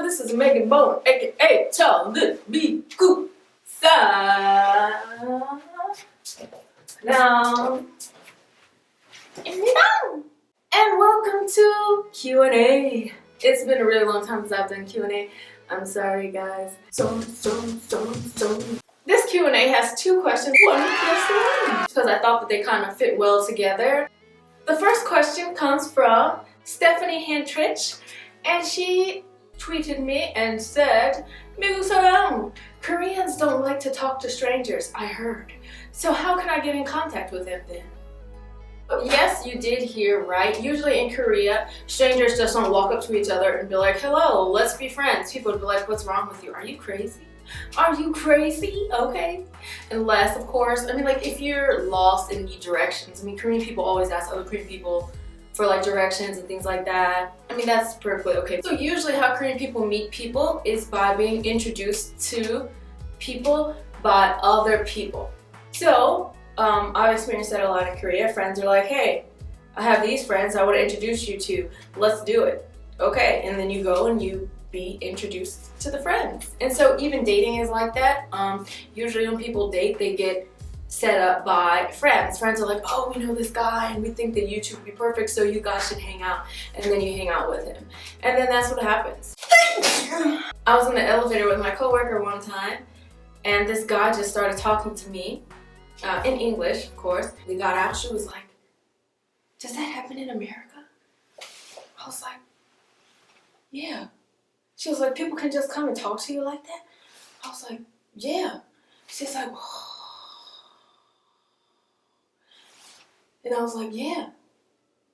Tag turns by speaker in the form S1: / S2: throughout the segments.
S1: this is Megan Bowen, aka Tell This Be Good. Now, and welcome to Q&A. It's been a really long time since I've done Q&A. I'm sorry, guys. This Q&A has two questions, one plus one, because I thought that they kind of fit well together. The first question comes from Stephanie Hentrich, and she tweeted me and said, "미국 사람, Koreans don't like to talk to strangers, I heard. So how can I get in contact with them then?" Yes, you did hear right. Usually in Korea, strangers just don't walk up to each other and be like, "Hello, let's be friends." People would be like, "What's wrong with you? Are you crazy? Are you crazy?" Okay. Unless, of course, I mean, like, if you're lost and need directions, I mean, Korean people always ask other Korean people for like directions and things like that. I mean, that's perfectly okay. So usually how Korean people meet people is by being introduced to people by other people. So I've experienced that a lot in Korea. Friends are like, "Hey, I have these friends I want to introduce you to. Let's do it." Okay, and then you go and you be introduced to the friends. And so even dating is like that. Usually when people date, they get set up by friends. Friends are like, "Oh, we know this guy and we think that you two would be perfect, so you guys should hang out." And then you hang out with him. And then that's what happens. I was in the elevator with my coworker one time, and this guy just started talking to me in English, of course. We got out, she was like, "Does that happen in America?" I was like, "Yeah." She was like, "People can just come and talk to you like that?" I was like, "Yeah." She's like, and I was like, "Yeah."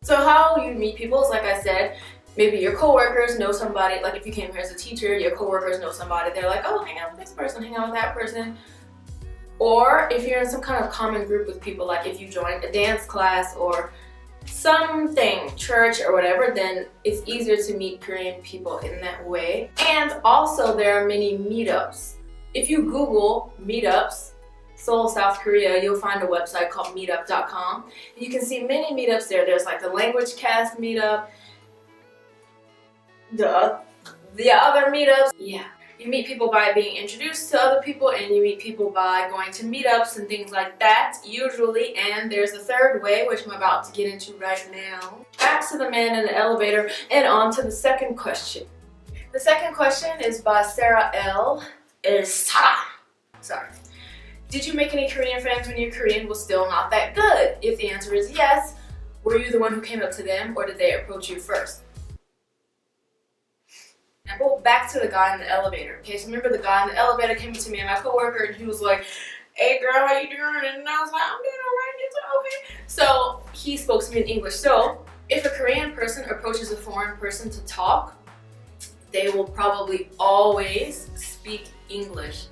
S1: So how you meet people is, like I said, maybe your coworkers know somebody. Like if you came here as a teacher, your coworkers know somebody. They're like, "Oh, hang out with this person, hang out with that person." Or if you're in some kind of common group with people, like if you joined a dance class or something, church or whatever, then it's easier to meet Korean people in that way. And also there are many meetups. If you Google meetups, Seoul, South Korea, you'll find a website called meetup.com. You can see many meetups there. There's like the language cast meetup, the other meetups. Yeah. You meet people by being introduced to other people, and you meet people by going to meetups and things like that, usually. And there's a third way, which I'm about to get into right now. Back to the man in the elevator and on to the second question. The second question is by Sarah L. Sorry. Did you make any Korean friends when your Korean was still not that good? If the answer is yes, were you the one who came up to them, or did they approach you first? Now go back to the guy in the elevator. Okay, so remember the guy in the elevator came up to me and my coworker, and he was like, "Hey girl, how you doing?" And I was like, "I'm doing alright." It's okay. So he spoke to me in English. So if a Korean person approaches a foreign person to talk, they will probably always speak English.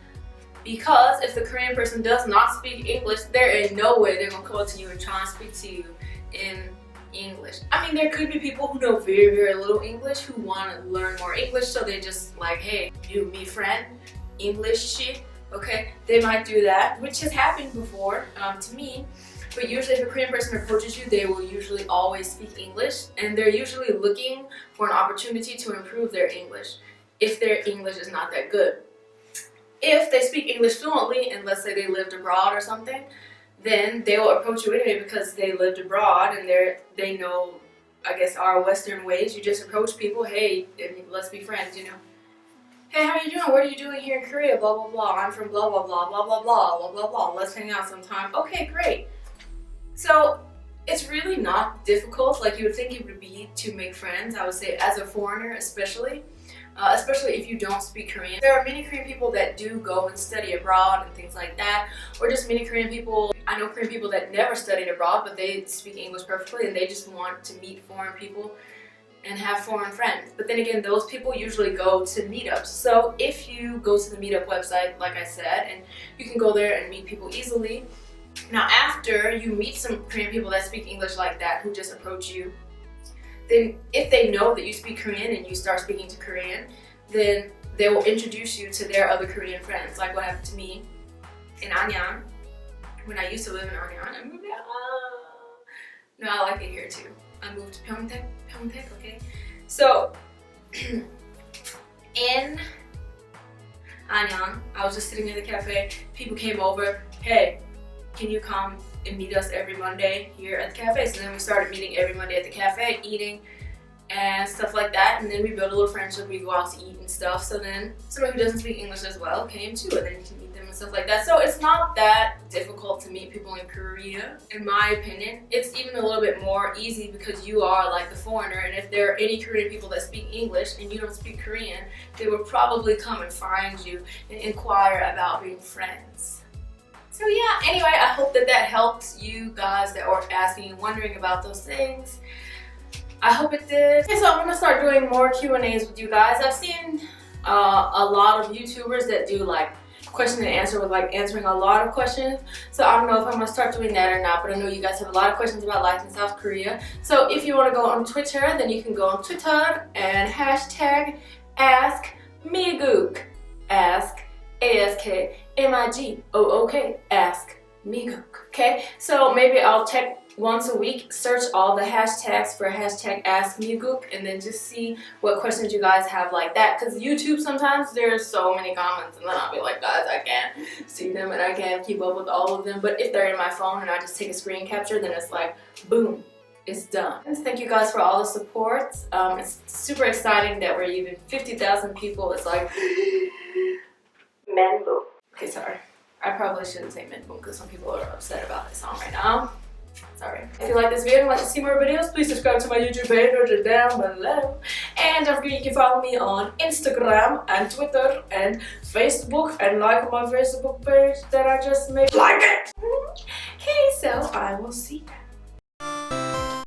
S1: Because if the Korean person does not speak English, there ain't no way they're gonna come up to you and try and speak to you in English. I mean, there could be people who know very, very little English who want to learn more English, so they just like, "Hey, you, me friend, English shit." Okay, they might do that, which has happened before to me. But usually if a Korean person approaches you, they will usually always speak English, and they're usually looking for an opportunity to improve their English if their English is not that good. If they speak English fluently, and let's say they lived abroad or something, then they will approach you anyway because they lived abroad and they know, I guess, our Western ways. You just approach people, "Hey, let's be friends, you know. Hey, how are you doing? What are you doing here in Korea? Blah, blah, blah. I'm from blah, blah, blah, blah, blah, blah, blah, blah, blah. Let's hang out sometime." Okay, great. So it's really not difficult like you would think it would be to make friends, I would say, as a foreigner especially. Especially if you don't speak Korean. There are many Korean people that do go and study abroad and things like that, or just many Korean people. I know Korean people that never studied abroad, but they speak English perfectly, and they just want to meet foreign people and have foreign friends. But then again, those people usually go to meetups. So if you go to the meetup website, like I said, and you can go there and meet people easily. Now after you meet some Korean people that speak English like that, who just approach you, then if they know that you speak Korean and you start speaking to Korean, then they will introduce you to their other Korean friends, like what happened to me in Anyang. When I used to live in Anyang, I moved out. No, I like it here too. I moved to Pyeongtaek, okay? So in Anyang. I was just sitting in the cafe. People came over. Hey, can you come and meet us every Monday here at the cafe? So then we started meeting every Monday at the cafe, eating and stuff like that. And then we built a little friendship. We go out to eat and stuff. So then somebody who doesn't speak English as well came too, and then you can meet them and stuff like that. So it's not that difficult to meet people in Korea, in my opinion. It's even a little bit more easy because you are like the foreigner, and if there are any Korean people that speak English and you don't speak Korean, they will probably come and find you and inquire about being friends. So yeah, anyway, I hope that helps you guys that were asking and wondering about those things. I hope it did. Okay, so I'm gonna start doing more Q&As with you guys. I've seen a lot of YouTubers that do like question and answer with like answering a lot of questions. So I don't know if I'm gonna start doing that or not, but I know you guys have a lot of questions about life in South Korea. So if you wanna go on Twitter, then you can go on Twitter and hashtag ask Migook. Ask AskMigook. Ask Migook. Okay? So maybe I'll check once a week, search all the hashtags for hashtag Ask Migook, and then just see what questions you guys have like that. Because YouTube, sometimes there's so many comments, and then I'll be like, guys, I can't see them and I can't keep up with all of them. But if they're in my phone and I just take a screen capture, then it's like, boom, it's done. And thank you guys for all the support. It's super exciting that we're even 50,000 people. It's like, Menboom. Okay, sorry. I probably shouldn't say Menboom because some people are upset about this song right now. Sorry. If you like this video and like to see more videos, please subscribe to my YouTube page or down below. And don't forget you can follow me on Instagram and Twitter and Facebook and like my Facebook page that I just made. Like it! Okay, so I will see you.